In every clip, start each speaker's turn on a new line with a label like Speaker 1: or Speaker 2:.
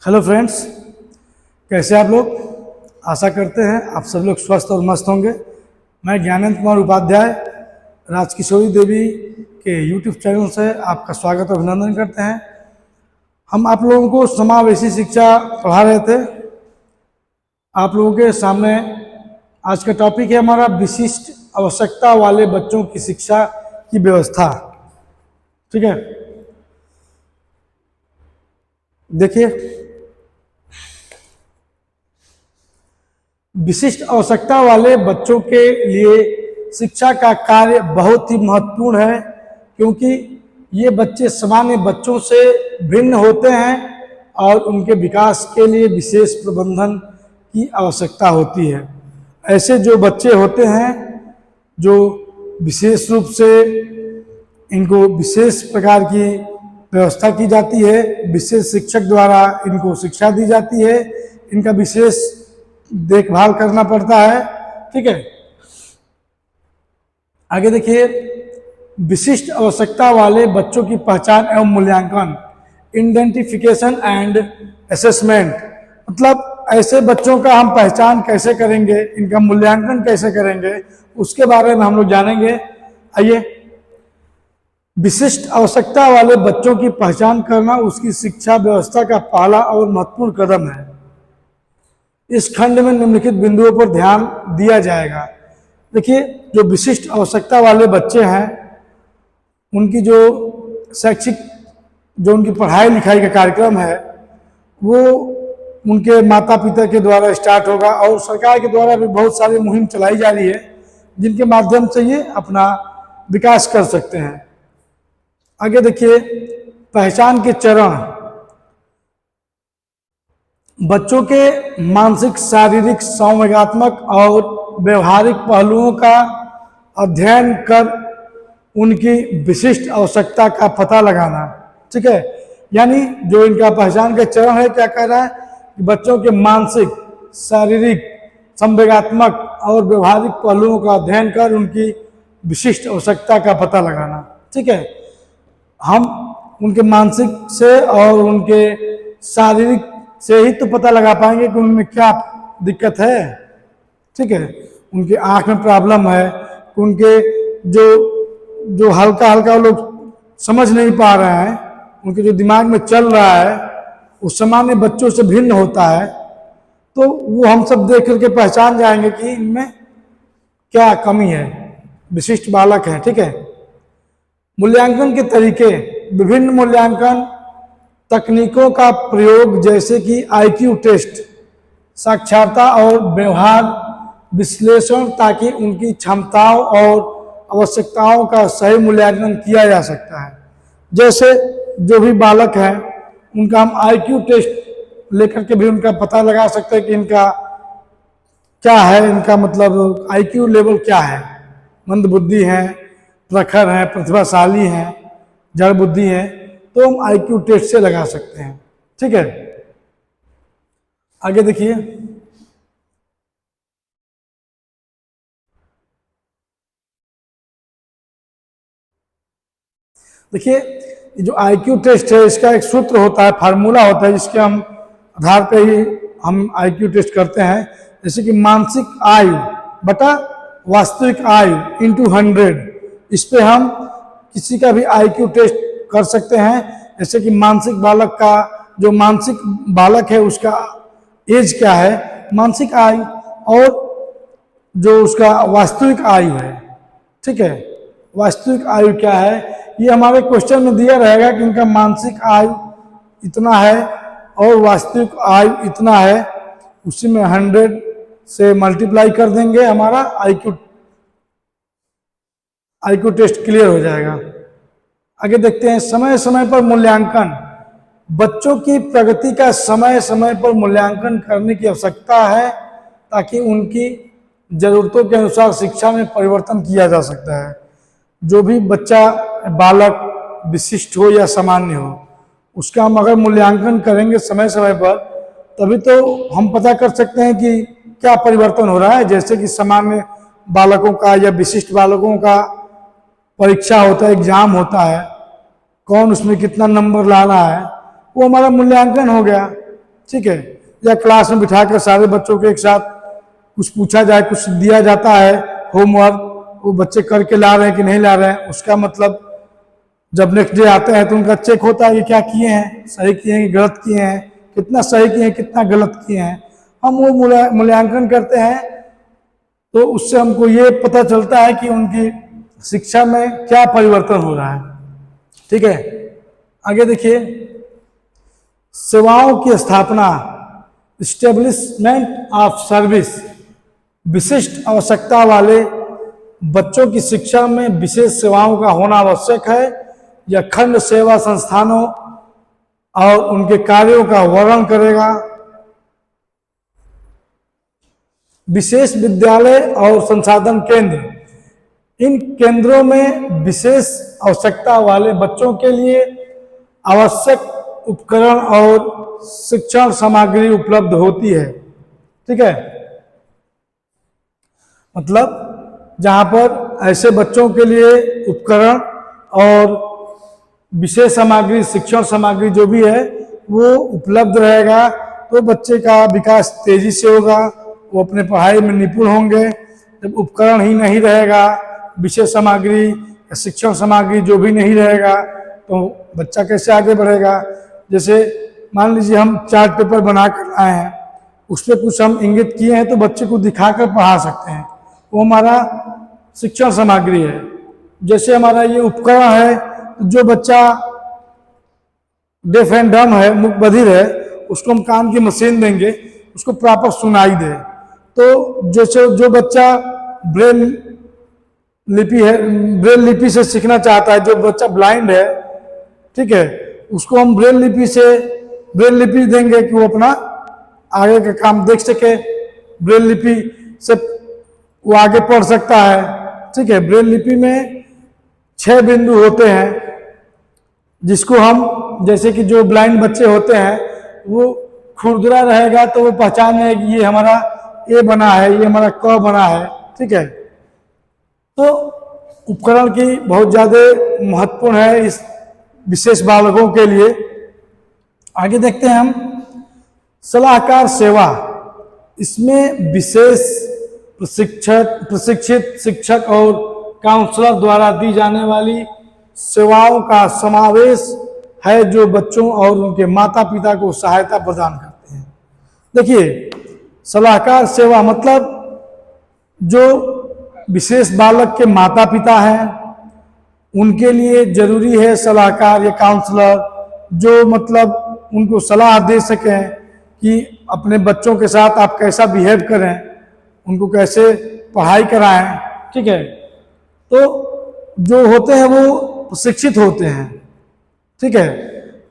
Speaker 1: Hello friends, कैसे आप लोग। आशा करते हैं आप सब लोग स्वस्थ और मस्त होंगे। मैं ज्ञानेंद्र कुमार उपाध्याय राजकिशोरी देवी के यूट्यूब चैनल से आपका स्वागत और अभिनंदन करते हैं। हम आप लोगों को समावेशी शिक्षा पढ़ा रहे थे। आप लोगों के सामने आज का टॉपिक है हमारा विशिष्ट आवश्यकता वाले बच्चों की शिक्षा की व्यवस्था। ठीक है, देखिए, विशिष्ट आवश्यकता वाले बच्चों के लिए शिक्षा का कार्य बहुत ही महत्वपूर्ण है, क्योंकि ये बच्चे सामान्य बच्चों से भिन्न होते हैं और उनके विकास के लिए विशेष प्रबंधन की आवश्यकता होती है। ऐसे जो बच्चे होते हैं जो विशेष रूप से इनको विशेष प्रकार की व्यवस्था की जाती है, विशेष शिक्षक द्वारा इनको शिक्षा दी जाती है, इनका विशेष देखभाल करना पड़ता है। ठीक है, आगे देखिए, विशिष्ट आवश्यकता वाले बच्चों की पहचान एवं मूल्यांकन, आइडेंटिफिकेशन एंड असेसमेंट। मतलब ऐसे बच्चों का हम पहचान कैसे करेंगे, इनका मूल्यांकन कैसे करेंगे, उसके बारे में हम लोग जानेंगे। आइए, विशिष्ट आवश्यकता वाले बच्चों की पहचान करना उसकी शिक्षा व्यवस्था का पहला और महत्वपूर्ण कदम है। इस खंड में निम्नलिखित बिंदुओं पर ध्यान दिया जाएगा। देखिए, जो विशिष्ट आवश्यकता वाले बच्चे हैं उनकी जो शैक्षिक जो उनकी पढ़ाई लिखाई का कार्यक्रम है वो उनके माता पिता के द्वारा स्टार्ट होगा और सरकार के द्वारा भी बहुत सारी मुहिम चलाई जा रही है जिनके माध्यम से ये अपना विकास कर सकते हैं। आगे देखिए, पहचान के चरण, बच्चों के मानसिक, शारीरिक, संवेगात्मक और व्यवहारिक पहलुओं का अध्ययन कर उनकी विशिष्ट आवश्यकता का पता लगाना। ठीक है, यानी जो इनका पहचान का चरण है, क्या कह रहा है कि बच्चों के मानसिक, शारीरिक, संवेगात्मक और व्यवहारिक पहलुओं का अध्ययन कर उनकी विशिष्ट आवश्यकता का पता लगाना। ठीक है, हम उनके मानसिक से और उनके शारीरिक से ही तो पता लगा पाएंगे कि उनमें क्या दिक्कत है। ठीक है, उनके आँख में प्रॉब्लम है, उनके जो हल्का हल्का लोग समझ नहीं पा रहे हैं, उनके जो दिमाग में चल रहा है वो सामान्य बच्चों से भिन्न होता है, तो वो हम सब देख करके पहचान जाएंगे कि इनमें क्या कमी है, विशिष्ट बालक है। ठीक है, मूल्यांकन के तरीके, विभिन्न मूल्यांकन तकनीकों का प्रयोग जैसे कि आईक्यू टेस्ट, साक्षरता और व्यवहार विश्लेषण, ताकि उनकी क्षमताओं और आवश्यकताओं का सही मूल्यांकन किया जा सकता है। जैसे जो भी बालक है उनका हम आईक्यू टेस्ट लेकर के भी उनका पता लगा सकते हैं कि इनका क्या है, इनका मतलब आईक्यू लेवल क्या है, मंद बुद्धि है, प्रखर है, प्रतिभाशाली है, जड़ बुद्धि है, तो हम आईक्यू टेस्ट से लगा सकते हैं। ठीक है, आगे देखिए, जो आईक्यू टेस्ट है इसका एक सूत्र होता है, फार्मूला होता है, जिसके हम आधार पे ही हम आईक्यू टेस्ट करते हैं। जैसे कि मानसिक आयु बटा वास्तविक आयु इंटू 100, इस पे हम किसी का भी आईक्यू टेस्ट कर सकते हैं। जैसे कि मानसिक बालक का, जो मानसिक बालक है उसका एज क्या है, मानसिक आयु, और जो उसका वास्तविक आयु है। ठीक है, वास्तविक आयु क्या है, ये हमारे क्वेश्चन में दिया रहेगा कि इनका मानसिक आयु इतना है और वास्तविक आयु इतना है, उसी में 100 से मल्टीप्लाई कर देंगे, हमारा आईक्यू टेस्ट क्लियर हो जाएगा। आगे देखते हैं, समय समय पर मूल्यांकन, बच्चों की प्रगति का समय समय पर मूल्यांकन करने की आवश्यकता है ताकि उनकी जरूरतों के अनुसार शिक्षा में परिवर्तन किया जा सकता है। जो भी बच्चा, बालक विशिष्ट हो या सामान्य हो, उसका हम अगर मूल्यांकन करेंगे समय समय पर, तभी तो हम पता कर सकते हैं कि क्या परिवर्तन हो रहा है। जैसे कि सामान्य बालकों का या विशिष्ट बालकों का परीक्षा होता है, एग्जाम होता है, कौन उसमें कितना नंबर ला रहा है, वो हमारा मूल्यांकन हो गया। ठीक है, या क्लास में बिठाकर सारे बच्चों के एक साथ कुछ पूछा जाए, कुछ दिया जाता है होमवर्क, वो बच्चे करके ला रहे हैं कि नहीं ला रहे हैं, उसका मतलब जब नेक्स्ट डे आते हैं तो उनका चेक होता है कि क्या किए हैं, सही किए हैं कि गलत किए हैं, कितना सही किए हैं कितना गलत किए हैं, हम वो मूल्यांकन करते हैं। तो उससे हमको ये पता चलता है कि उनकी शिक्षा में क्या परिवर्तन हो रहा है। ठीक है, आगे देखिए, सेवाओं की स्थापना, इस्टेब्लिशमेंट ऑफ सर्विस, विशिष्ट आवश्यकता वाले बच्चों की शिक्षा में विशेष सेवाओं का होना आवश्यक है। यह खंड सेवा संस्थानों और उनके कार्यों का वर्णन करेगा। विशेष विद्यालय और संसाधन केंद्र, इन केंद्रों में विशेष आवश्यकता वाले बच्चों के लिए आवश्यक उपकरण और शिक्षण सामग्री उपलब्ध होती है। ठीक है, मतलब जहां पर ऐसे बच्चों के लिए उपकरण और विशेष सामग्री, शिक्षण सामग्री जो भी है वो उपलब्ध रहेगा तो बच्चे का विकास तेजी से होगा, वो अपने पढ़ाई में निपुण होंगे। जब उपकरण ही नहीं रहेगा, विशेष सामग्री या शिक्षण सामग्री जो भी नहीं रहेगा तो बच्चा कैसे आगे बढ़ेगा। जैसे मान लीजिए हम चार्ट पेपर बना कर आए हैं, उस पर कुछ हम इंगित किए हैं तो बच्चे को दिखाकर पढ़ा सकते हैं, वो हमारा शिक्षण सामग्री है। जैसे हमारा ये उपकरण है, जो बच्चा डेफ एंड डम है, मुख बधिर है, उसको हम कान की मशीन देंगे, उसको प्रॉपर सुनाई दे। तो जैसे जो बच्चा ब्रेल लिपि से सीखना चाहता है, जो बच्चा ब्लाइंड है, ठीक है, उसको हम ब्रेल लिपि देंगे कि वो अपना आगे का काम देख सके, ब्रेल लिपि से वो आगे पढ़ सकता है। ठीक है, ब्रेल लिपि में 6 बिंदु होते हैं जिसको हम, जैसे कि जो ब्लाइंड बच्चे होते हैं वो खुरदुरा रहेगा तो वो पहचान है कि ये हमारा ए बना है, ये हमारा क बना है। ठीक है, तो उपकरण की बहुत ज़्यादा महत्वपूर्ण है इस विशेष बालकों के लिए। आगे देखते हैं हम, सलाहकार सेवा, इसमें विशेष प्रशिक्षित शिक्षक और काउंसलर द्वारा दी जाने वाली सेवाओं का समावेश है जो बच्चों और उनके माता पिता को सहायता प्रदान करते हैं। देखिए, सलाहकार सेवा मतलब जो विशेष बालक के माता पिता हैं उनके लिए जरूरी है सलाहकार या काउंसलर, जो मतलब उनको सलाह दे सकें कि अपने बच्चों के साथ आप कैसा बिहेव करें, उनको कैसे पढ़ाई कराएं। ठीक है, तो जो होते हैं वो प्रशिक्षित होते हैं। ठीक है,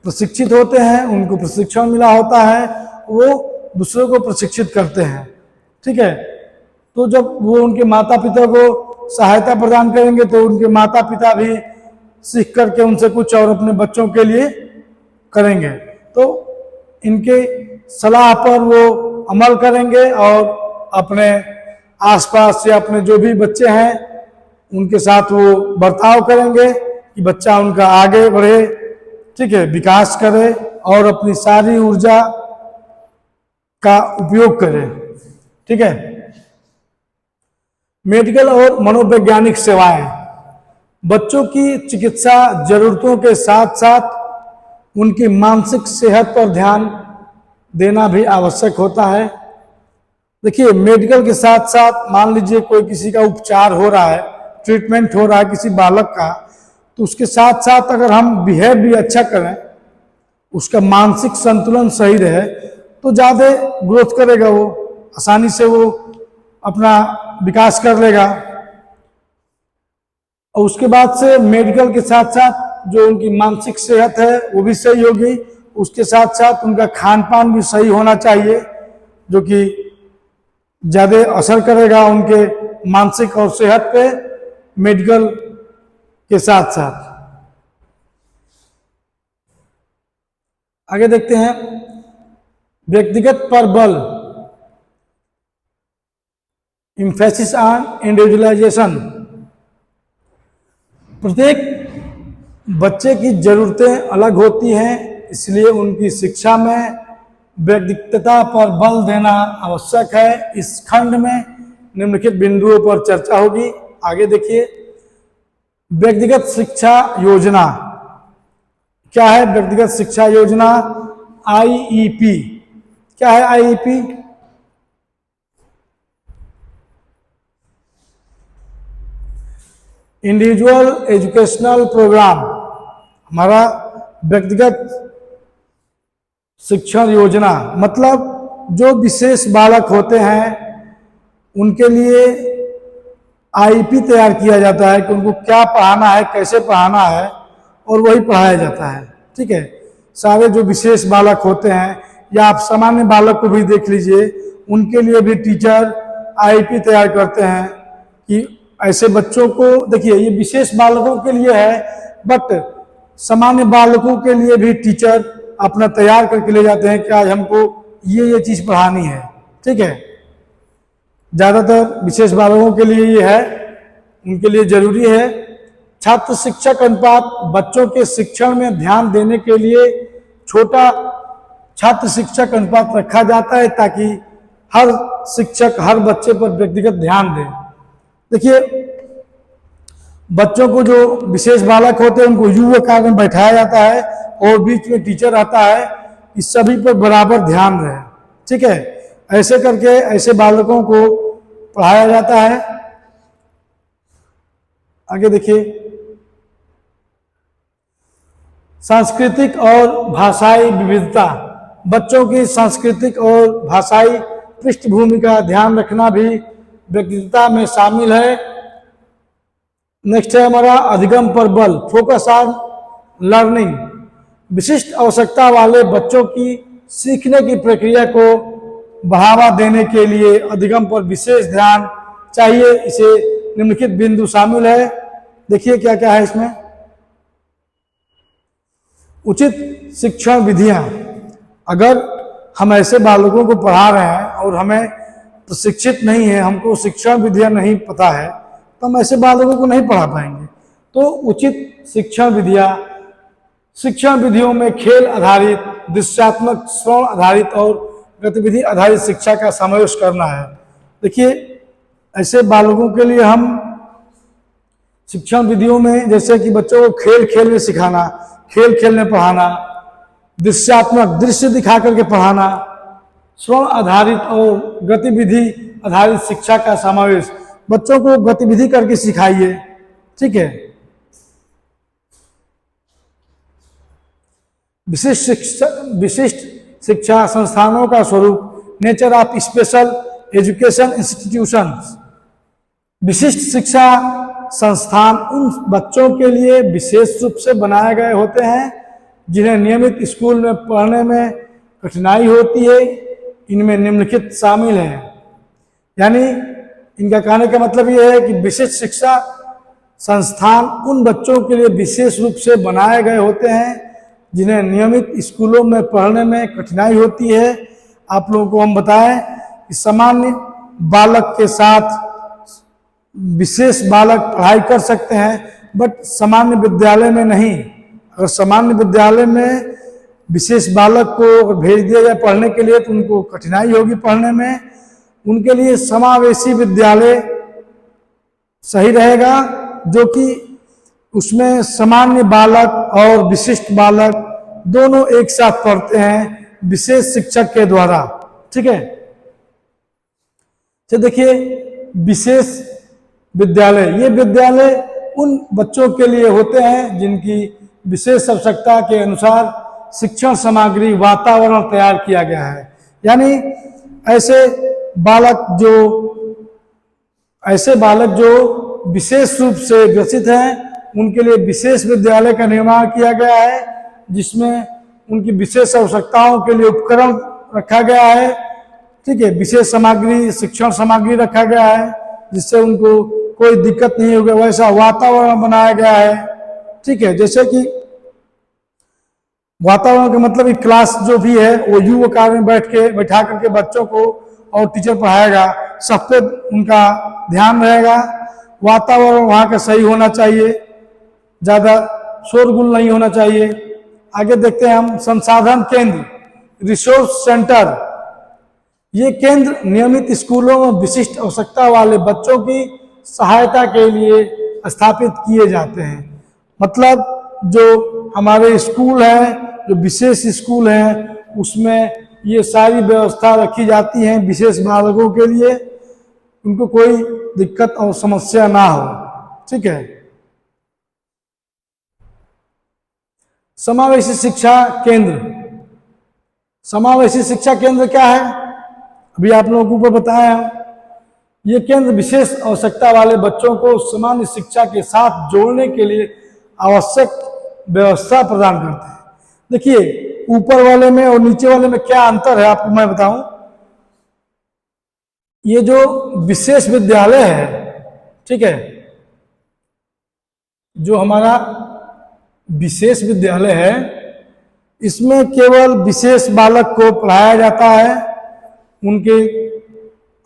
Speaker 1: प्रशिक्षित होते हैं, उनको प्रशिक्षण मिला होता है, वो दूसरों को प्रशिक्षित करते हैं। ठीक है, तो जब वो उनके माता पिता को सहायता प्रदान करेंगे तो उनके माता पिता भी सीख करके उनसे कुछ और अपने बच्चों के लिए करेंगे, तो इनके सलाह पर वो अमल करेंगे और अपने आसपास या अपने जो भी बच्चे हैं उनके साथ वो बर्ताव करेंगे कि बच्चा उनका आगे बढ़े, ठीक है, विकास करे और अपनी सारी ऊर्जा का उपयोग करे। ठीक है, मेडिकल और मनोवैज्ञानिक सेवाएं, बच्चों की चिकित्सा जरूरतों के साथ साथ उनकी मानसिक सेहत पर ध्यान देना भी आवश्यक होता है। देखिए, मेडिकल के साथ साथ मान लीजिए कोई किसी का उपचार हो रहा है, ट्रीटमेंट हो रहा है किसी बालक का, तो उसके साथ साथ अगर हम बिहेव भी अच्छा करें, उसका मानसिक संतुलन सही रहे तो ज़्यादा ग्रोथ करेगा, वो आसानी से वो अपना विकास कर लेगा। और उसके बाद से मेडिकल के साथ साथ जो उनकी मानसिक सेहत है वो भी सही होगी, उसके साथ साथ उनका खान पान भी सही होना चाहिए जो कि ज़्यादा असर करेगा उनके मानसिक और सेहत पे मेडिकल के साथ साथ। आगे देखते हैं, व्यक्तिगत पर बल, एम्फेसिस ऑन इंडिविजुअलाइजेशन, प्रत्येक बच्चे की जरूरतें अलग होती हैं, इसलिए उनकी शिक्षा में व्यक्तिगतता पर बल देना आवश्यक है। इस खंड में निम्नलिखित बिंदुओं पर चर्चा होगी। आगे देखिए, व्यक्तिगत शिक्षा योजना क्या है? व्यक्तिगत शिक्षा योजना आईईपी। क्या है आईईपी? Individual educational programme. हमारा व्यक्तिगत शिक्षण योजना मतलब जो विशेष बालक होते हैं उनके लिए आईपी तैयार किया जाता है कि उनको क्या पढ़ाना है, कैसे पढ़ाना है, और वही पढ़ाया जाता है। ठीक है, सारे जो विशेष बालक होते हैं या आप सामान्य बालक को भी देख लीजिए, उनके लिए भी टीचर आईपी तैयार करते हैं कि ऐसे बच्चों को, देखिए ये विशेष बालकों के लिए है, बट सामान्य बालकों के लिए भी टीचर अपना तैयार करके ले जाते हैं कि आज हमको ये चीज़ पढ़ानी है। ठीक है, ज़्यादातर विशेष बालकों के लिए ये है, उनके लिए जरूरी है। छात्र शिक्षक अनुपात, बच्चों के शिक्षण में ध्यान देने के लिए छोटा छात्र शिक्षक अनुपात रखा जाता है ताकि हर शिक्षक हर बच्चे पर व्यक्तिगत ध्यान दे। देखिए, बच्चों को जो विशेष बालक होते हैं उनको युवक आगे में बैठाया जाता है और बीच में टीचर आता है कि सभी पर बराबर ध्यान रहे। ठीक है, ऐसे करके ऐसे बालकों को पढ़ाया जाता है। आगे देखिए, सांस्कृतिक और भाषाई विविधता, बच्चों की सांस्कृतिक और भाषाई पृष्ठभूमि का ध्यान रखना भी व्यक्तिगतता में शामिल है। नेक्स्ट है हमारा अधिगम पर बल, फोकस ऑन लर्निंग। विशिष्ट आवश्यकता वाले बच्चों की सीखने की प्रक्रिया को बढ़ावा देने के लिए अधिगम पर विशेष ध्यान चाहिए। इसे निम्नलिखित बिंदु शामिल है। देखिए क्या क्या है इसमें। उचित शिक्षण विधियां, अगर हम ऐसे बालकों को पढ़ा रहे हैं और हमें प्रशिक्षित नहीं है, हमको शिक्षण विधियां नहीं पता है, तो हम ऐसे बालकों को नहीं पढ़ा पाएंगे। तो उचित शिक्षण विधियां, शिक्षण विधियों में खेल आधारित, दृश्यात्मक, श्रवण आधारित और गतिविधि आधारित शिक्षा का समावेश करना है। देखिए, ऐसे बालकों के लिए हम शिक्षण विधियों में जैसे कि बच्चों को खेल खेल में सिखाना, खेल खेल में पढ़ाना, दृश्यात्मक दृश्य दिखा करके पढ़ाना, श्रवण आधारित और गतिविधि आधारित शिक्षा का समावेश, बच्चों को गतिविधि करके सिखाइए। ठीक है, विशिष्ट शिक्षा संस्थानों का स्वरूप, nature of special education institutions. विशिष्ट शिक्षा संस्थान उन बच्चों के लिए विशेष रूप से बनाए गए होते हैं जिन्हें नियमित स्कूल में पढ़ने में कठिनाई होती है। इनमें निम्नलिखित शामिल हैं, यानी इनका कहने का मतलब यह है कि विशिष्ट शिक्षा संस्थान उन बच्चों के लिए विशेष रूप से बनाए गए होते हैं जिन्हें नियमित स्कूलों में पढ़ने में कठिनाई होती है। आप लोगों को हम बताएं कि सामान्य बालक के साथ विशेष बालक पढ़ाई कर सकते हैं, बट सामान्य विद्यालय में नहीं। अगर सामान्य विद्यालय में विशेष बालक को भेज दिया जाए पढ़ने के लिए तो उनको कठिनाई होगी पढ़ने में। उनके लिए समावेशी विद्यालय सही रहेगा, जो कि उसमें सामान्य बालक और विशिष्ट बालक दोनों एक साथ पढ़ते हैं विशेष शिक्षक के द्वारा। ठीक है, तो देखिए विशेष विद्यालय, ये विद्यालय उन बच्चों के लिए होते हैं जिनकी विशेष आवश्यकता के अनुसार शिक्षण सामग्री वातावरण तैयार किया गया है। यानी ऐसे बालक जो विशेष रूप से ग्रसित हैं उनके लिए विशेष विद्यालय का निर्माण किया गया है, जिसमें उनकी विशेष आवश्यकताओं के लिए उपकरण रखा गया है। ठीक है, विशेष सामग्री, शिक्षण सामग्री रखा गया है जिससे उनको कोई दिक्कत नहीं होगी, वैसा वातावरण बनाया गया है। ठीक है, जैसे कि वातावरण का मतलब कि क्लास जो भी है वो युवक में बैठा करके बच्चों को और टीचर पढ़ाएगा, सब पे उनका ध्यान रहेगा। वातावरण वहाँ का सही होना चाहिए, ज़्यादा शोरगुल नहीं होना चाहिए। आगे देखते हैं हम संसाधन केंद्र। रिसोर्स सेंटर, ये केंद्र नियमित स्कूलों में विशिष्ट आवश्यकता वाले बच्चों की सहायता के लिए स्थापित किए जाते हैं। मतलब जो हमारे स्कूल हैं, जो विशेष स्कूल हैं, उसमें ये सारी व्यवस्था रखी जाती है विशेष बालकों के लिए, उनको कोई दिक्कत और समस्या ना हो। ठीक है। समावेशी शिक्षा केंद्र, समावेशी शिक्षा केंद्र क्या है, अभी आप लोगों को ऊपर बताया। ये केंद्र विशेष आवश्यकता वाले बच्चों को सामान्य शिक्षा के साथ जोड़ने के लिए आवश्यक व्यवस्था प्रदान करते हैं। देखिए ऊपर वाले में और नीचे वाले में क्या अंतर है आपको मैं बताऊं। ये जो विशेष विद्यालय है, ठीक है, जो हमारा विशेष विद्यालय है, इसमें केवल विशेष बालक को पढ़ाया जाता है, उनके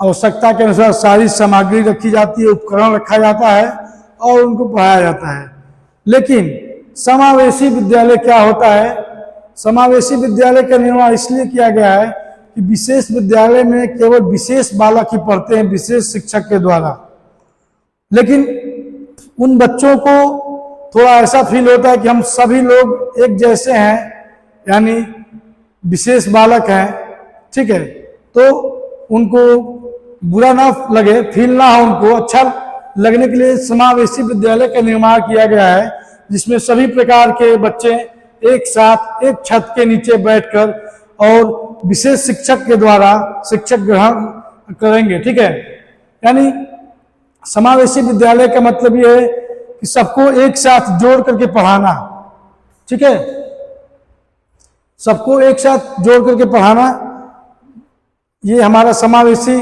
Speaker 1: आवश्यकता के अनुसार सारी सामग्री रखी जाती है, उपकरण रखा जाता है और उनको पढ़ाया जाता है। लेकिन समावेशी विद्यालय क्या होता है, समावेशी विद्यालय का निर्माण इसलिए किया गया है कि विशेष विद्यालय में केवल विशेष बालक ही पढ़ते हैं विशेष शिक्षक के द्वारा, लेकिन उन बच्चों को थोड़ा ऐसा फील होता है कि हम सभी लोग एक जैसे हैं, यानी विशेष बालक हैं, ठीक है, तो उनको बुरा ना लगे, फील ना हो, उनको अच्छा लगने के लिए समावेशी विद्यालय का निर्माण किया गया है, जिसमें सभी प्रकार के बच्चे एक साथ एक छत के नीचे बैठकर और विशेष शिक्षक के द्वारा शिक्षक ग्रहण करेंगे। ठीक है, यानी समावेशी विद्यालय का मतलब ये है कि सबको एक साथ जोड़ करके पढ़ाना। ठीक है, सबको एक साथ जोड़ करके पढ़ाना, ये हमारा समावेशी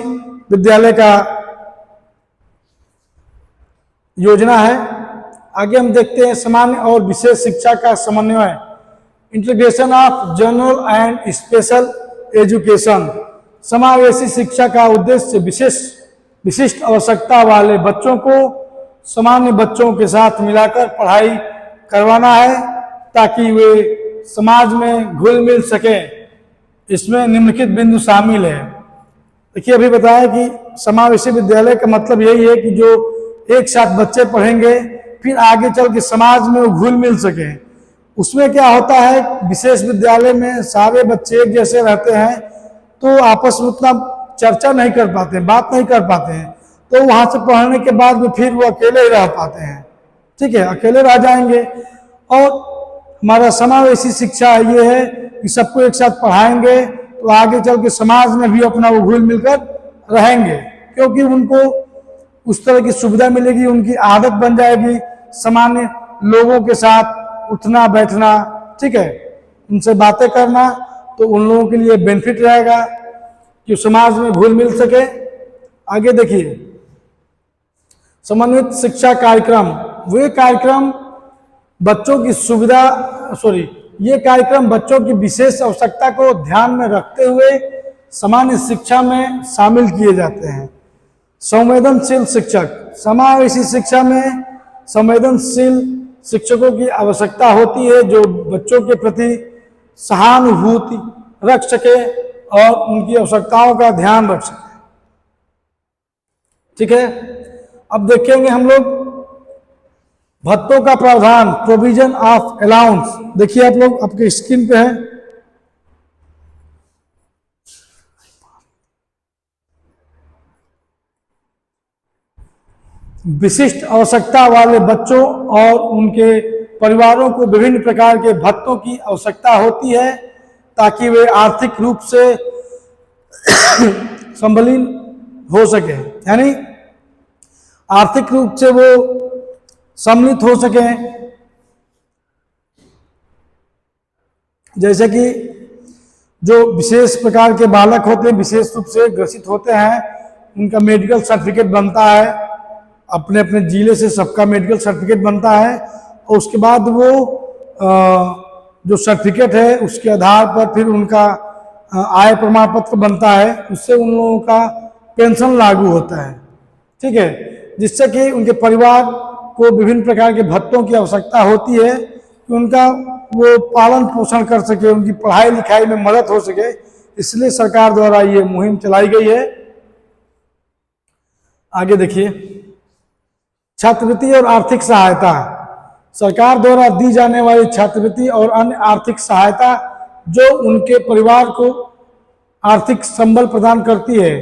Speaker 1: विद्यालय का योजना है। आगे हम देखते हैं सामान्य और विशेष शिक्षा का समन्वय, integration of general and special education. समावेशी शिक्षा का उद्देश्य विशिष्ट आवश्यकता वाले बच्चों को सामान्य बच्चों के साथ मिलाकर पढ़ाई करवाना है ताकि वे समाज में घुल मिल सके। इसमें निम्नलिखित बिंदु शामिल है। देखिए अभी बताया कि समावेशी विद्यालय का मतलब यही है कि जो एक साथ बच्चे पढ़ेंगे, फिर आगे चल के समाज में वो घुल मिल सके। उसमें क्या होता है, विशेष विद्यालय में सारे बच्चे एक जैसे रहते हैं तो आपस में उतना चर्चा नहीं कर पाते, बात नहीं कर पाते हैं, तो वहां से पढ़ने के बाद में फिर वो अकेले ही रह पाते हैं। ठीक है, अकेले रह जाएंगे। और हमारा समावेशी शिक्षा ये है कि सबको एक साथ पढ़ाएंगे तो आगे चल के समाज में भी अपना वो घुल मिलकर रहेंगे, क्योंकि उनको उस तरह की सुविधा मिलेगी, उनकी आदत बन जाएगी सामान्य लोगों के साथ उठना बैठना। ठीक है, उनसे बातें करना, तो उन लोगों के लिए बेनिफिट रहेगा कि समाज में घुल मिल सके। आगे देखिए, समन्वित शिक्षा कार्यक्रम, वे कार्यक्रम बच्चों की सुविधा ये कार्यक्रम बच्चों की विशेष आवश्यकता को ध्यान में रखते हुए सामान्य शिक्षा में शामिल किए जाते हैं। संवेदनशील शिक्षक, समावेशी शिक्षा में संवेदनशील शिक्षकों की आवश्यकता होती है जो बच्चों के प्रति सहानुभूति रख सके और उनकी आवश्यकताओं का ध्यान रख सके। ठीक है, अब देखेंगे हम लोग भत्तों का प्रावधान, प्रोविजन ऑफ अलाउंस। देखिए आप लोग आपके स्क्रीन पे है, विशिष्ट आवश्यकता वाले बच्चों और उनके परिवारों को विभिन्न प्रकार के भत्तों की आवश्यकता होती है ताकि वे आर्थिक रूप से संबलित हो सके, यानी आर्थिक रूप से वो सम्मिलित हो सके। जैसे कि जो विशेष प्रकार के बालक होते हैं, विशेष रूप से ग्रसित होते हैं, उनका मेडिकल सर्टिफिकेट बनता है, अपने अपने जिले से सबका मेडिकल सर्टिफिकेट बनता है, और उसके बाद वो जो सर्टिफिकेट है उसके आधार पर फिर उनका आय प्रमाण पत्र बनता है, उससे उन लोगों का पेंशन लागू होता है। ठीक है, जिससे कि उनके परिवार को विभिन्न प्रकार के भत्तों की आवश्यकता होती है कि उनका वो पालन पोषण कर सके, उनकी पढ़ाई लिखाई में मदद हो सके, इसलिए सरकार द्वारा ये मुहिम चलाई गई है। आगे देखिए, छात्रवृत्ति और आर्थिक सहायता। सरकार द्वारा दी जाने वाली छात्रवृत्ति और अन्य आर्थिक सहायता जो उनके परिवार को आर्थिक संबल प्रदान करती है।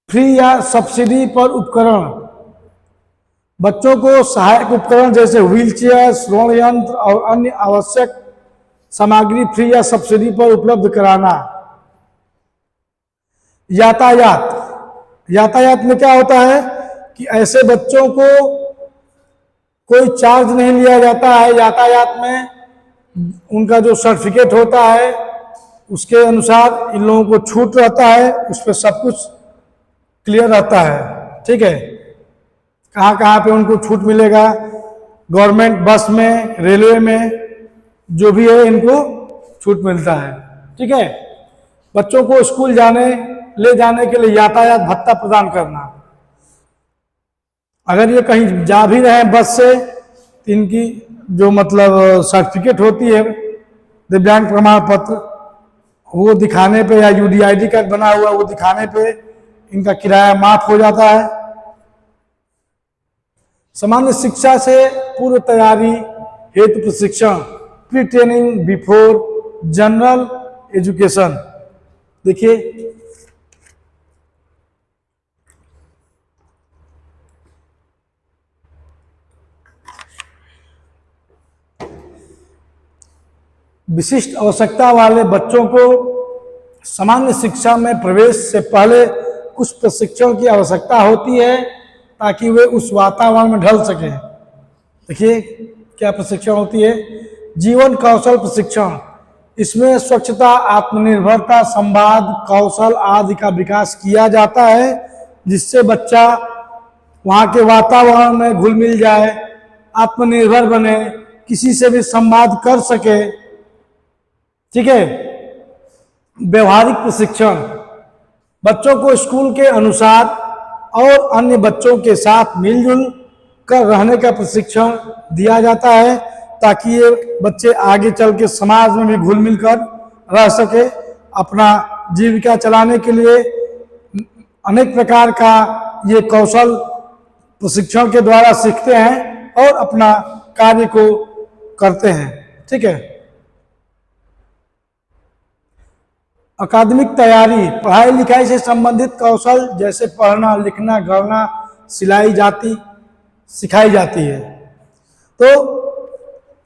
Speaker 1: फ्री या सब्सिडी पर उपकरण, बच्चों को सहायक उपकरण जैसे व्हीलचेयर, श्रवण यंत्र और अन्य आवश्यक सामग्री फ्री या सब्सिडी पर उपलब्ध कराना। यातायात, यातायात में क्या होता है कि ऐसे बच्चों को कोई चार्ज नहीं लिया जाता है। यातायात में उनका जो सर्टिफिकेट होता है उसके अनुसार इन लोगों को छूट रहता है, उस पर सब कुछ क्लियर रहता है। ठीक है, कहाँ कहाँ पे उनको छूट मिलेगा, गवर्नमेंट बस में, रेलवे में, जो भी है इनको छूट मिलता है। ठीक है, बच्चों को स्कूल ले जाने के लिए यातायात भत्ता प्रदान करना। अगर ये कहीं जा भी रहे हैं बस से, तो इनकी जो मतलब सर्टिफिकेट होती है, दिव्यांग प्रमाण पत्र, वो दिखाने पे या यूडीआईडी कार्ड बना हुआ वो दिखाने पे इनका किराया माफ हो जाता है। सामान्य शिक्षा से पूर्व तैयारी हेतु प्रशिक्षण, pre training before general education. देखिए, विशिष्ट आवश्यकता वाले बच्चों को सामान्य शिक्षा में प्रवेश से पहले कुछ प्रशिक्षण की आवश्यकता होती है ताकि वे उस वातावरण में ढल सकें। देखिए क्या प्रशिक्षण होती है, जीवन कौशल प्रशिक्षण। इसमें स्वच्छता, आत्मनिर्भरता, संवाद कौशल आदि का विकास किया जाता है, जिससे बच्चा वहाँ के वातावरण में घुल मिल जाए, आत्मनिर्भर बने, किसी से भी संवाद कर सके। ठीक है, व्यवहारिक प्रशिक्षण, बच्चों को स्कूल के अनुसार और अन्य बच्चों के साथ मिलजुल कर रहने का प्रशिक्षण दिया जाता है ताकि ये बच्चे आगे चल के समाज में भी घुल मिल कर रह सके। अपना जीविका चलाने के लिए अनेक प्रकार का ये कौशल प्रशिक्षण के द्वारा सीखते हैं और अपना कार्य को करते हैं। ठीक है, अकादमिक तैयारी, पढ़ाई लिखाई से संबंधित कौशल जैसे पढ़ना, लिखना, गढ़ना, सिखाई जाती है। तो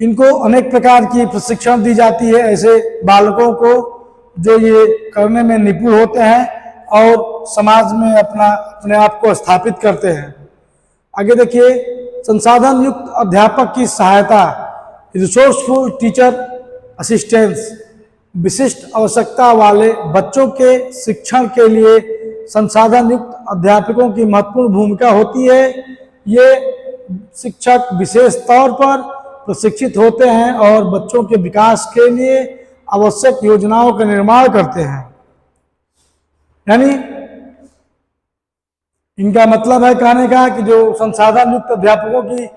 Speaker 1: इनको अनेक प्रकार की प्रशिक्षण दी जाती है ऐसे बालकों को जो ये करने में निपुण होते हैं और समाज में अपने आप को स्थापित करते हैं। आगे देखिए, संसाधन युक्त अध्यापक की सहायता, रिसोर्सफुल टीचर असिस्टेंस। विशिष्ट आवश्यकता वाले बच्चों के शिक्षण के लिए संसाधन युक्त अध्यापकों की महत्वपूर्ण भूमिका होती है। ये शिक्षक विशेष तौर पर प्रशिक्षित होते हैं और बच्चों के विकास के लिए आवश्यक योजनाओं का निर्माण करते हैं। यानी इनका मतलब है कहने का कि जो संसाधन युक्त अध्यापकों की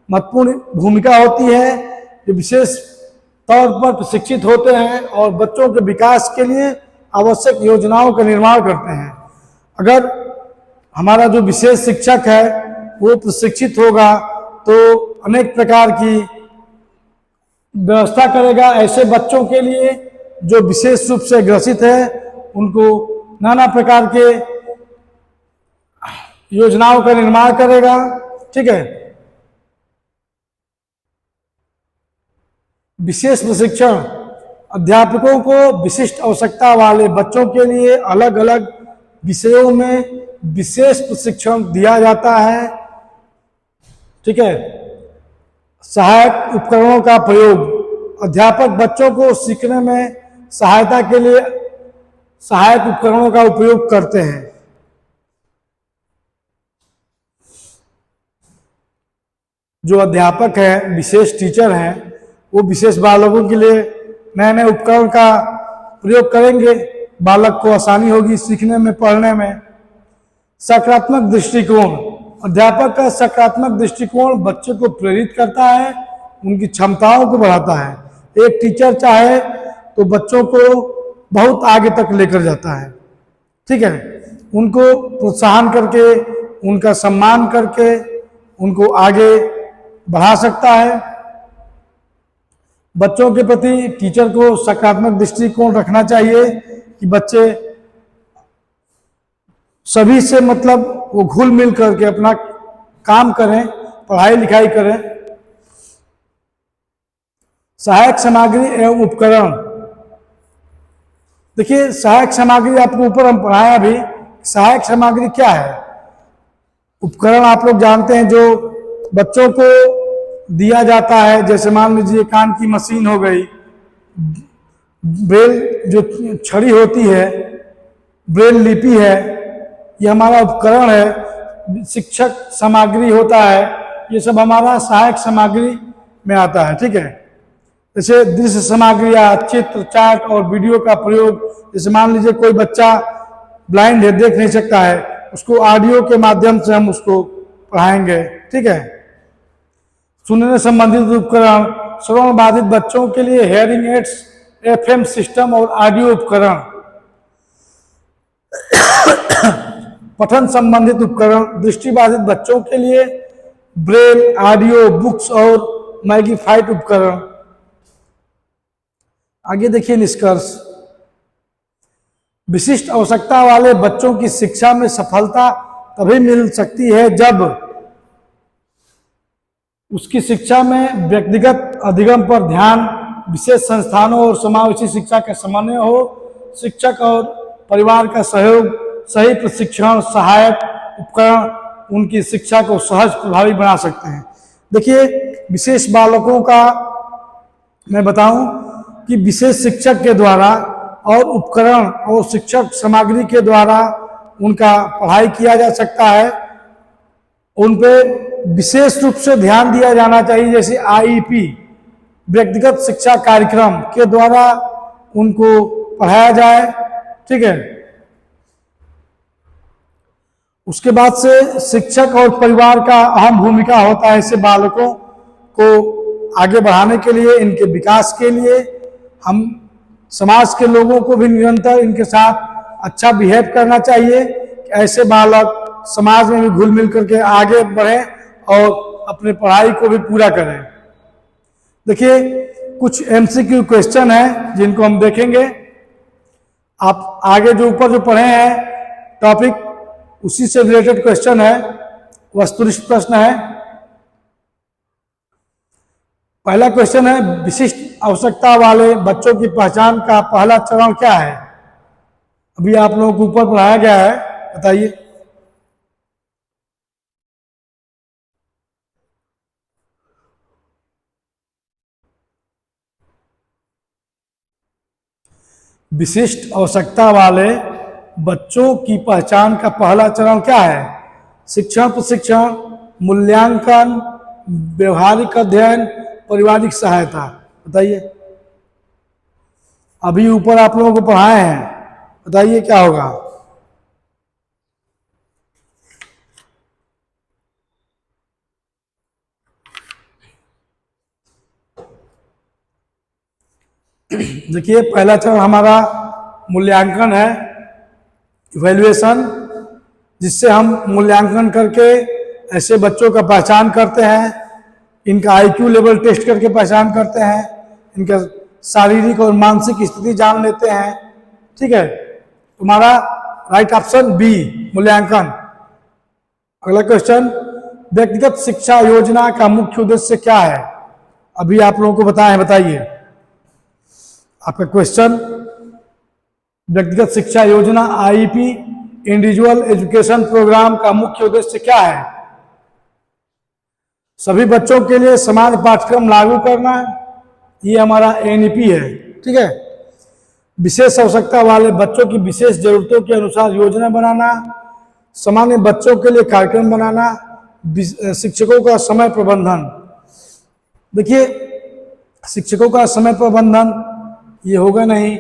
Speaker 1: महत्वपूर्ण भूमिका होती है, जो विशेष तौर पर प्रशिक्षित होते हैं और बच्चों के विकास के लिए आवश्यक योजनाओं का निर्माण करते हैं। अगर हमारा जो विशेष शिक्षक है वो प्रशिक्षित होगा तो अनेक प्रकार की व्यवस्था करेगा ऐसे बच्चों के लिए जो विशेष रूप से ग्रसित है, उनको नाना प्रकार के योजनाओं का निर्माण करेगा। ठीक है, विशेष प्रशिक्षण, अध्यापकों को विशिष्ट आवश्यकता वाले बच्चों के लिए अलग अलग विषयों में विशेष प्रशिक्षण दिया जाता है। ठीक है, सहायक उपकरणों का प्रयोग, अध्यापक बच्चों को सीखने में सहायता के लिए सहायक उपकरणों का उपयोग करते हैं। जो अध्यापक हैं, विशेष टीचर हैं, वो विशेष बालकों के लिए नए नए उपकरण का प्रयोग करेंगे, बालक को आसानी होगी सीखने में, पढ़ने में। सकारात्मक दृष्टिकोण, अध्यापक का सकारात्मक दृष्टिकोण बच्चे को प्रेरित करता है उनकी क्षमताओं को बढ़ाता है। एक टीचर चाहे तो बच्चों को बहुत आगे तक लेकर जाता है, ठीक है, उनको प्रोत्साहन करके, उनका सम्मान करके उनको आगे बढ़ा सकता है। बच्चों के प्रति टीचर को सकारात्मक दृष्टिकोण रखना चाहिए कि बच्चे सभी से मतलब वो घुल मिल करके अपना काम करें, पढ़ाई लिखाई करें। सहायक सामग्री एवं उपकरण, देखिए सहायक सामग्री आपको ऊपर हम पढ़ाया अभी, सहायक सामग्री क्या है। उपकरण आप लोग जानते हैं जो बच्चों को दिया जाता है, जैसे मान लीजिए कान की मशीन हो गई, ब्रेल जो छड़ी होती है, ब्रेल लिपि है, ये हमारा उपकरण है। शिक्षक सामग्री होता है, ये सब हमारा सहायक सामग्री में आता है, ठीक है। जैसे दृश्य सामग्रियाँ, चित्र, चार्ट और वीडियो का प्रयोग, जैसे मान लीजिए कोई बच्चा ब्लाइंड है, देख नहीं सकता है, उसको ऑडियो के माध्यम से हम उसको पढ़ाएंगे, ठीक है। सुनने संबंधित उपकरण, श्रवण बाधित बच्चों के लिए हेयरिंग एड्स, एफएम सिस्टम और ऑडियो उपकरण। पठन संबंधित उपकरण, दृष्टिबाधित बच्चों के लिए ब्रेल, ऑडियो बुक्स और मैग्नीफाइड उपकरण। आगे देखिए निष्कर्ष। विशिष्ट आवश्यकता वाले बच्चों की शिक्षा में सफलता तभी मिल सकती है जब उसकी शिक्षा में व्यक्तिगत अधिगम पर ध्यान, विशेष संस्थानों और समावेशी शिक्षा का समन्वय हो, शिक्षक और परिवार का सहयोग, सही प्रशिक्षण, सहायक उपकरण उनकी शिक्षा को सहज प्रभावी बना सकते हैं। देखिए विशेष बालकों का मैं बताऊं कि विशेष शिक्षक के द्वारा और उपकरण और शिक्षक सामग्री के द्वारा उनका पढ़ाई किया जा सकता है। उन पे विशेष रूप से ध्यान दिया जाना चाहिए, जैसे आईईपी व्यक्तिगत शिक्षा कार्यक्रम के द्वारा उनको पढ़ाया जाए, ठीक है। उसके बाद से शिक्षक और परिवार का अहम भूमिका होता है ऐसे बालकों को आगे बढ़ाने के लिए, इनके विकास के लिए। हम समाज के लोगों को भी निरंतर इनके साथ अच्छा बिहेव करना चाहिए कि ऐसे बालक समाज में भी घुल मिल करके आगे बढ़ें और अपने पढ़ाई को भी पूरा करें। देखिए कुछ एमसीक्यू क्वेश्चन हैं जिनको हम देखेंगे। आप आगे जो ऊपर जो पढ़े हैं टॉपिक, उसी से रिलेटेड क्वेश्चन है, वस्तुनिष्ठ प्रश्न है। पहला क्वेश्चन है, विशिष्ट आवश्यकता वाले बच्चों की पहचान का पहला चरण क्या है। अभी आप लोगों को ऊपर पढ़ाया गया है, बताइए। विशिष्ट आवश्यकता वाले बच्चों की पहचान का पहला चरण क्या है। शिक्षण, प्रशिक्षण, मूल्यांकन, व्यवहारिक अध्ययन, पारिवारिक सहायता। बताइए, अभी ऊपर आप लोगों को पढ़ाए हैं, बताइए क्या होगा। देखिए पहला चरण हमारा मूल्यांकन है, इवैल्यूएशन, जिससे हम मूल्यांकन करके ऐसे बच्चों का पहचान करते हैं, इनका आईक्यू लेवल टेस्ट करके पहचान करते हैं, इनका शारीरिक और मानसिक स्थिति जान लेते हैं, ठीक है। तुम्हारा राइट ऑप्शन बी, मूल्यांकन। अगला क्वेश्चन, व्यक्तिगत शिक्षा योजना का मुख्य उद्देश्य क्या है। अभी आप लोगों को बताएं, बताइए आपका क्वेश्चन। व्यक्तिगत शिक्षा योजना आईईपी, इंडिविजुअल एजुकेशन प्रोग्राम का मुख्य उद्देश्य क्या है। सभी बच्चों के लिए समान पाठ्यक्रम लागू करना, ये हमारा एनईपी है, ठीक है। विशेष आवश्यकता वाले बच्चों की विशेष जरूरतों के अनुसार योजना बनाना, सामान्य बच्चों के लिए कार्यक्रम बनाना, शिक्षकों का समय प्रबंधन। देखिए शिक्षकों का समय प्रबंधन ये होगा नहीं,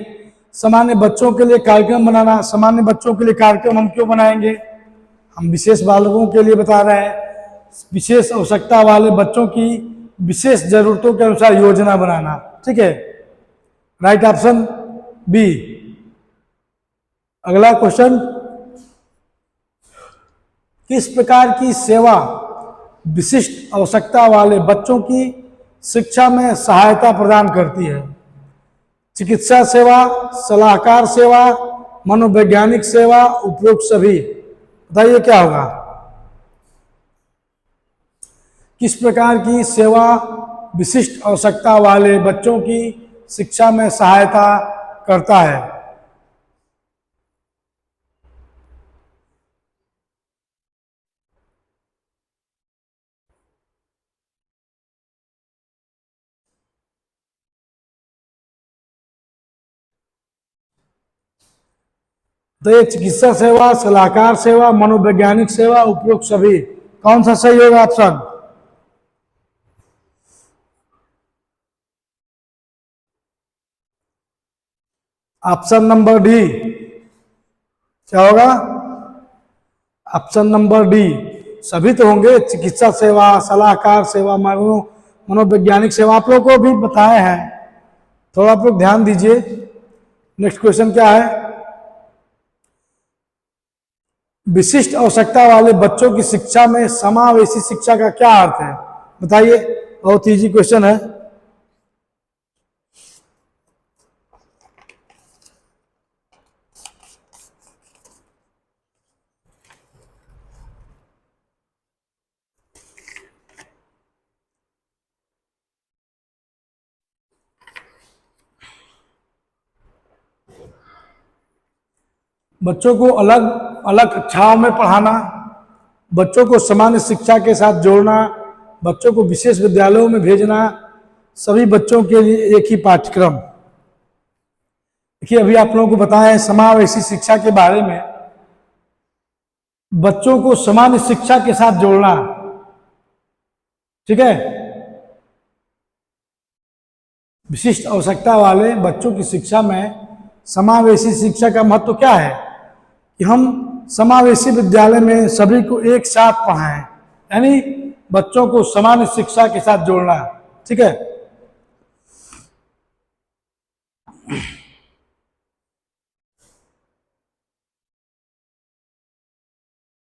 Speaker 1: सामान्य बच्चों के लिए कार्यक्रम बनाना। सामान्य बच्चों के लिए कार्यक्रम हम क्यों बनाएंगे, हम विशेष बालकों के लिए बता रहे हैं। विशेष आवश्यकता वाले बच्चों की विशेष जरूरतों के अनुसार योजना बनाना। ठीक है, राइट ऑप्शन बी। अगला क्वेश्चन, किस प्रकार की सेवा विशिष्ट आवश्यकता वाले बच्चों की शिक्षा में सहायता प्रदान करती है? चिकित्सा सेवा, सलाहकार सेवा, मनोवैज्ञानिक सेवा, उपरोक्त सभी। बताइए क्या होगा? किस प्रकार की सेवा विशिष्ट आवश्यकता वाले बच्चों की शिक्षा में सहायता करता है? तो ये चिकित्सा सेवा, सलाहकार सेवा, मनोवैज्ञानिक सेवा, उपरोक्त सभी। कौन सा सही होगा ऑप्शन? Option number D. क्या होगा? ऑप्शन नंबर डी, सभी तो होंगे। चिकित्सा सेवा, सलाहकार सेवा, मनोवैज्ञानिक सेवा आप लोगों को भी बताए हैं, थोड़ा आप लोग ध्यान दीजिए। नेक्स्ट क्वेश्चन क्या है? विशिष्ट आवश्यकता वाले बच्चों की शिक्षा में समावेशी शिक्षा का क्या अर्थ है? बताइए, बहुत इजी क्वेश्चन है। बच्चों को अलग अलग कक्षाओं में पढ़ाना, बच्चों को सामान्य शिक्षा के साथ जोड़ना, बच्चों को विशेष विद्यालयों में भेजना, सभी बच्चों के लिए एक ही पाठ्यक्रम। देखिए, अभी आप लोगों को बताया है समावेशी शिक्षा के बारे में। बच्चों को सामान्य शिक्षा के साथ जोड़ना, ठीक है। विशिष्ट आवश्यकता वाले बच्चों की शिक्षा में समावेशी शिक्षा का महत्व क्या है? कि हम समावेशी विद्यालय में सभी को एक साथ पढ़ाएं, यानी बच्चों को सामान्य शिक्षा के साथ जोड़ना। ठीक है,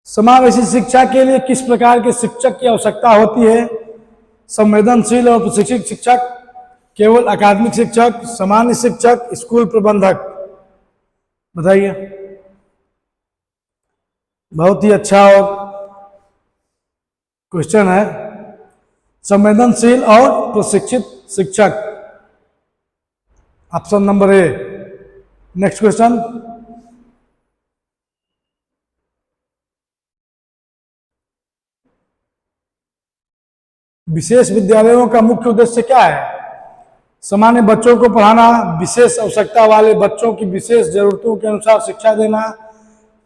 Speaker 1: समावेशी शिक्षा के लिए किस प्रकार के शिक्षक की आवश्यकता होती है? संवेदनशील और प्रशिक्षित शिक्षक, केवल अकादमिक शिक्षक, सामान्य शिक्षक, स्कूल प्रबंधक। बताइए। बहुत ही अच्छा और क्वेश्चन है, संवेदनशील और प्रशिक्षित शिक्षक, option number A. Next question, विशेष विद्यालयों का मुख्य उद्देश्य क्या है? सामान्य बच्चों को पढ़ाना, विशेष आवश्यकता वाले बच्चों की विशेष जरूरतों के अनुसार शिक्षा देना,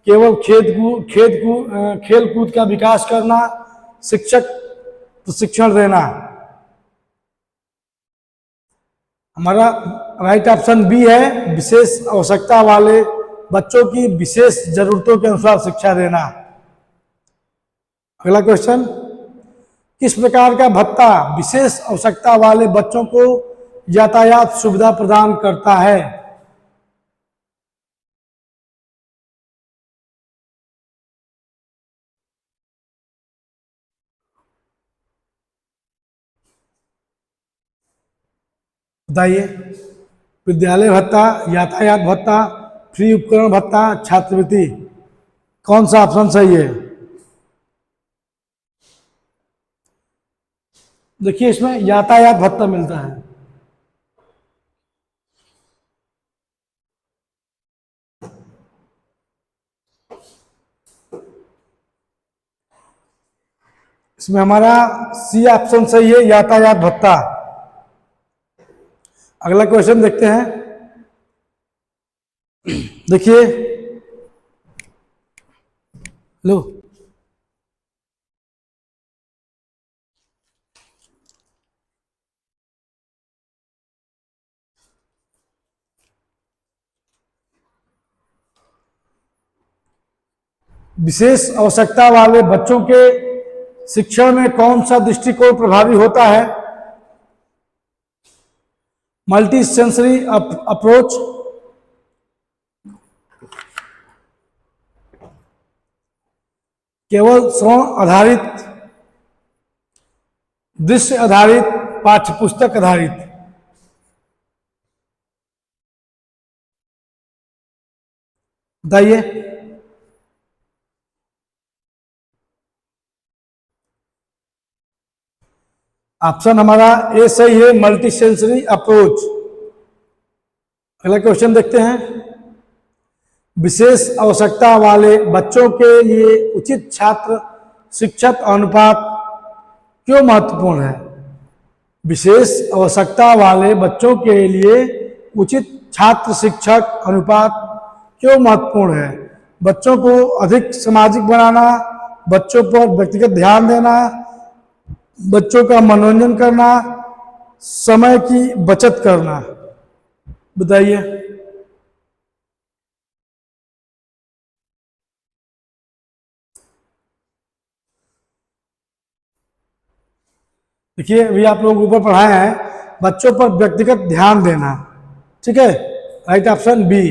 Speaker 1: केवल खेल कूद का विकास करना, शिक्षक प्रशिक्षण देना। हमारा राइट ऑप्शन बी है, विशेष आवश्यकता वाले बच्चों की विशेष जरूरतों के अनुसार शिक्षा देना। अगला क्वेश्चन, किस प्रकार का भत्ता विशेष आवश्यकता वाले बच्चों को यातायात सुविधा प्रदान करता है? बताइए। विद्यालय भत्ता, यातायात भत्ता, फ्री उपकरण भत्ता, छात्रवृत्ति। कौन सा ऑप्शन सही है? देखिए, इसमें यातायात भत्ता मिलता है। इसमें हमारा सी ऑप्शन सही है, यातायात भत्ता। अगला क्वेश्चन देखते हैं। देखिए, लो, विशेष आवश्यकता वाले बच्चों के शिक्षण में कौन सा दृष्टिकोण प्रभावी होता है? मल्टी सेंसरी अप्रोच, केवल श्रवण आधारित, दृश्य आधारित, पाठ्यपुस्तक आधारित। बताइए। ऑप्शन हमारा ए सही है, मल्टी सेंसरी अप्रोच। अगला क्वेश्चन देखते हैं। विशेष आवश्यकता वाले बच्चों के लिए उचित छात्र शिक्षक अनुपात क्यों महत्वपूर्ण है? विशेष आवश्यकता वाले बच्चों के लिए उचित छात्र शिक्षक अनुपात क्यों महत्वपूर्ण है? बच्चों को अधिक सामाजिक बनाना, बच्चों पर व्यक्तिगत ध्यान देना, बच्चों का मनोरंजन करना, समय की बचत करना। बताइए। देखिए अभी आप लोग ऊपर पढ़ाए हैं, बच्चों पर व्यक्तिगत ध्यान देना, ठीक है, राइट ऑप्शन बी।